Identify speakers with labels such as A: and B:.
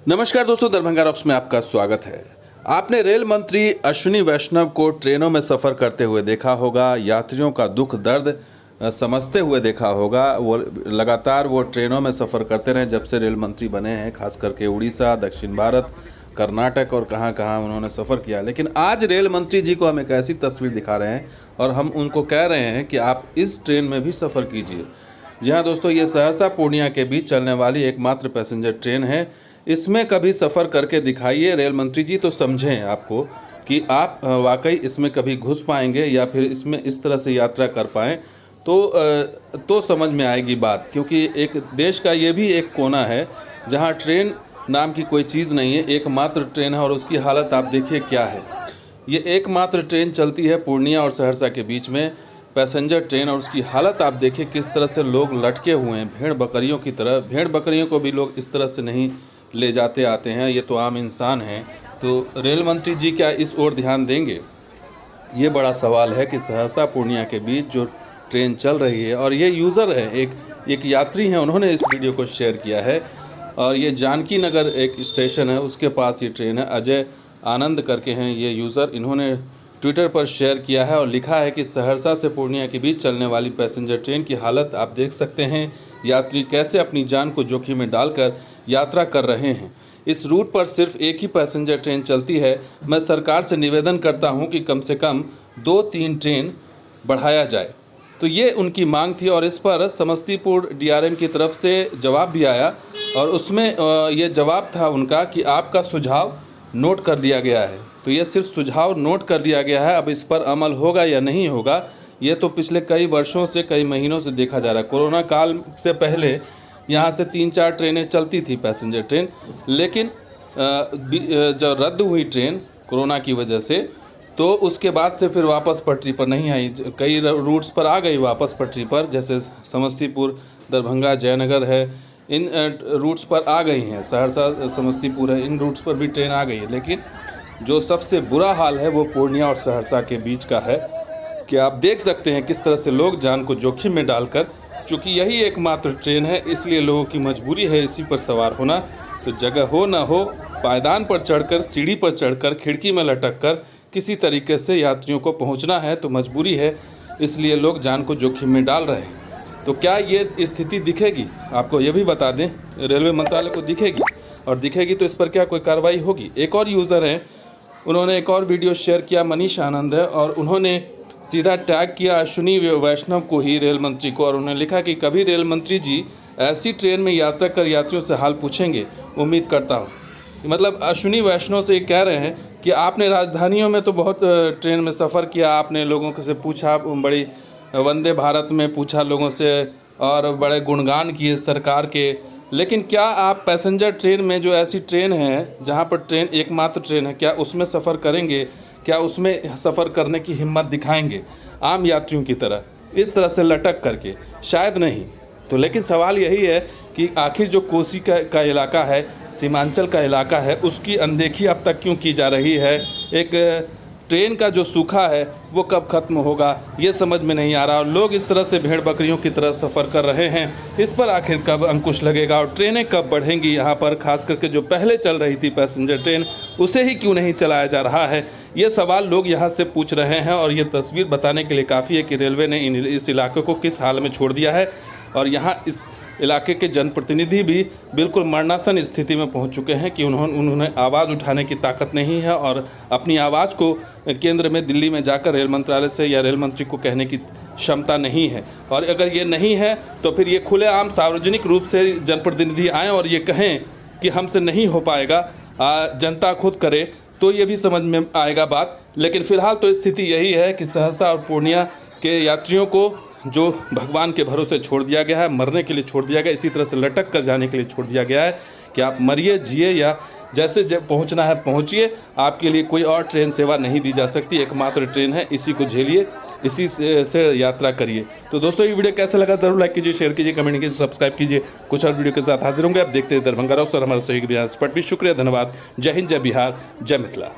A: नमस्कार दोस्तों, दरभंगा रॉक्स में आपका स्वागत है। आपने रेल मंत्री अश्विनी वैष्णव को ट्रेनों में सफ़र करते हुए देखा होगा, यात्रियों का दुख दर्द समझते हुए देखा होगा। वो लगातार ट्रेनों में सफ़र करते रहे जब से रेल मंत्री बने हैं, खास करके उड़ीसा, दक्षिण भारत, कर्नाटक और कहाँ कहाँ उन्होंने सफ़र किया। लेकिन आज रेल मंत्री जी को हम एक ऐसी तस्वीर दिखा रहे हैं और हम उनको कह रहे हैं कि आप इस ट्रेन में भी सफ़र कीजिए। जी हाँ दोस्तों, ये सहरसा पूर्णिया के बीच चलने वाली एकमात्र पैसेंजर ट्रेन है। इसमें कभी सफ़र करके दिखाइए रेल मंत्री जी, तो समझें आपको कि आप वाकई इसमें कभी घुस पाएंगे या फिर इसमें इस तरह से यात्रा कर पाएँ तो समझ में आएगी बात। क्योंकि एक देश का ये भी एक कोना है जहाँ ट्रेन नाम की कोई चीज़ नहीं है, एकमात्र ट्रेन है और उसकी हालत आप देखिए क्या है। ये एकमात्र ट्रेन चलती है पूर्णिया और सहरसा के बीच में, पैसेंजर ट्रेन, और उसकी हालत आप देखिए किस तरह से लोग लटके हुए हैं भेड़ बकरियों की तरह। भेड़ बकरियों को भी लोग इस तरह से नहीं ले जाते आते हैं, ये तो आम इंसान हैं। तो रेल मंत्री जी क्या इस ओर ध्यान देंगे? ये बड़ा सवाल है कि सहरसा पूर्णिया के बीच जो ट्रेन चल रही है, और ये यूज़र है, एक यात्री हैं, उन्होंने इस वीडियो को शेयर किया है। और ये जानकी नगर एक स्टेशन है, उसके पास ये ट्रेन है। अजय आनंद करके हैं ये यूज़र, इन्होंने ट्विटर पर शेयर किया है और लिखा है कि सहरसा से पूर्णिया के बीच चलने वाली पैसेंजर ट्रेन की हालत आप देख सकते हैं। यात्री कैसे अपनी जान को जोखिम में डालकर यात्रा कर रहे हैं। इस रूट पर सिर्फ एक ही पैसेंजर ट्रेन चलती है। मैं सरकार से निवेदन करता हूं कि कम से कम 2-3 ट्रेन बढ़ाया जाए। तो ये उनकी मांग थी और इस पर समस्तीपुर डीआरएम की तरफ से जवाब भी आया और उसमें ये जवाब था उनका कि आपका सुझाव नोट कर लिया गया है। तो ये सिर्फ सुझाव नोट कर लिया गया है, अब इस पर अमल होगा या नहीं होगा ये तो पिछले कई वर्षों से, कई महीनों से देखा जा रहा है। कोरोना काल से पहले यहाँ से 3-4 ट्रेनें चलती थी पैसेंजर ट्रेन, लेकिन जब रद्द हुई ट्रेन कोरोना की वजह से, तो उसके बाद से फिर वापस पटरी पर नहीं आई। कई रूट्स पर आ गई वापस पटरी पर, जैसे समस्तीपुर, दरभंगा, जयनगर है, इन रूट्स पर आ गई हैं। सहरसा समस्तीपुर है, इन रूट्स पर भी ट्रेन आ गई है। लेकिन जो सबसे बुरा हाल है वो पूर्णिया और सहरसा के बीच का है कि आप देख सकते हैं किस तरह से लोग जान को जोखिम में डालकर, चूँकि यही एकमात्र ट्रेन है इसलिए लोगों की मजबूरी है इसी पर सवार होना। तो जगह हो ना हो, पायदान पर चढ़कर, सीढ़ी पर चढ़कर, खिड़की में लटक कर किसी तरीके से यात्रियों को पहुंचना है, तो मजबूरी है, इसलिए लोग जान को जोखिम में डाल रहे हैं। तो क्या ये स्थिति दिखेगी? आपको ये भी बता दें, रेलवे मंत्रालय को दिखेगी, और दिखेगी तो इस पर क्या कोई कार्रवाई होगी? एक और यूज़र हैं, उन्होंने एक और वीडियो शेयर किया, मनीष आनंद है, और उन्होंने सीधा टैग किया अश्विनी वैष्णव को ही, रेल मंत्री को, और उन्होंने लिखा कि कभी रेल मंत्री जी ऐसी ट्रेन में यात्रा कर यात्रियों से हाल पूछेंगे, उम्मीद करता हूँ। मतलब अश्विनी वैष्णव से कह रहे हैं कि आपने राजधानियों में तो बहुत ट्रेन में सफ़र किया, आपने लोगों से पूछा, बड़ी वंदे भारत में पूछा लोगों से और बड़े गुणगान किए सरकार के, लेकिन क्या आप पैसेंजर ट्रेन में, जो ऐसी ट्रेन है जहाँ पर ट्रेन एकमात्र ट्रेन है, क्या उसमें सफ़र करेंगे? क्या उसमें सफ़र करने की हिम्मत दिखाएंगे आम यात्रियों की तरह, इस तरह से लटक करके? शायद नहीं। तो लेकिन सवाल यही है कि आखिर जो कोसी का इलाका है, सीमांचल का इलाका है, उसकी अनदेखी अब तक क्यों की जा रही है? एक ट्रेन का जो सूखा है वो कब ख़त्म होगा ये समझ में नहीं आ रहा, और लोग इस तरह से भेड़ बकरियों की तरह सफ़र कर रहे हैं। इस पर आखिर कब अंकुश लगेगा और ट्रेनें कब बढ़ेंगी? यहाँ पर खास करके जो पहले चल रही थी पैसेंजर ट्रेन, उसे ही क्यों नहीं चलाया जा रहा है? ये सवाल लोग यहाँ से पूछ रहे हैं, और ये तस्वीर बताने के लिए काफ़ी है कि रेलवे ने इस इलाके को किस हाल में छोड़ दिया है। और यहाँ इस इलाके के जनप्रतिनिधि भी बिल्कुल मरणासन स्थिति में पहुंच चुके हैं कि उन्होंने आवाज़ उठाने की ताकत नहीं है, और अपनी आवाज़ को केंद्र में, दिल्ली में जाकर रेल मंत्रालय से या रेल मंत्री को कहने की क्षमता नहीं है। और अगर ये नहीं है तो फिर ये खुलेआम सार्वजनिक रूप से जनप्रतिनिधि आएँ और ये कहें कि हमसे नहीं हो पाएगा, जनता खुद करे, तो ये भी समझ में आएगा बात। लेकिन फ़िलहाल तो स्थिति यही है कि सहरसा और पूर्णिया के यात्रियों को जो भगवान के भरोसे छोड़ दिया गया है, मरने के लिए छोड़ दिया गया, इसी तरह से लटक कर जाने के लिए छोड़ दिया गया है कि आप मरिए, जिए, या जैसे पहुंचना है पहुंचिए। आपके लिए कोई और ट्रेन सेवा नहीं दी जा सकती, एकमात्र ट्रेन है, इसी को झेलिए, इसी से यात्रा करिए। तो दोस्तों, ये वीडियो कैसा लगा ज़रूर लाइक कीजिए, शेयर कीजिए, कमेंट कीजिए, सब्सक्राइब कीजिए। कुछ और वीडियो के साथ हाजिर होंगे। आप देखते हैं दरभंगा रॉक्स और हमारा सहयोगी बिहार। शुक्रिया, धन्यवाद। जय हिंद, जय बिहार, जय मिथिला।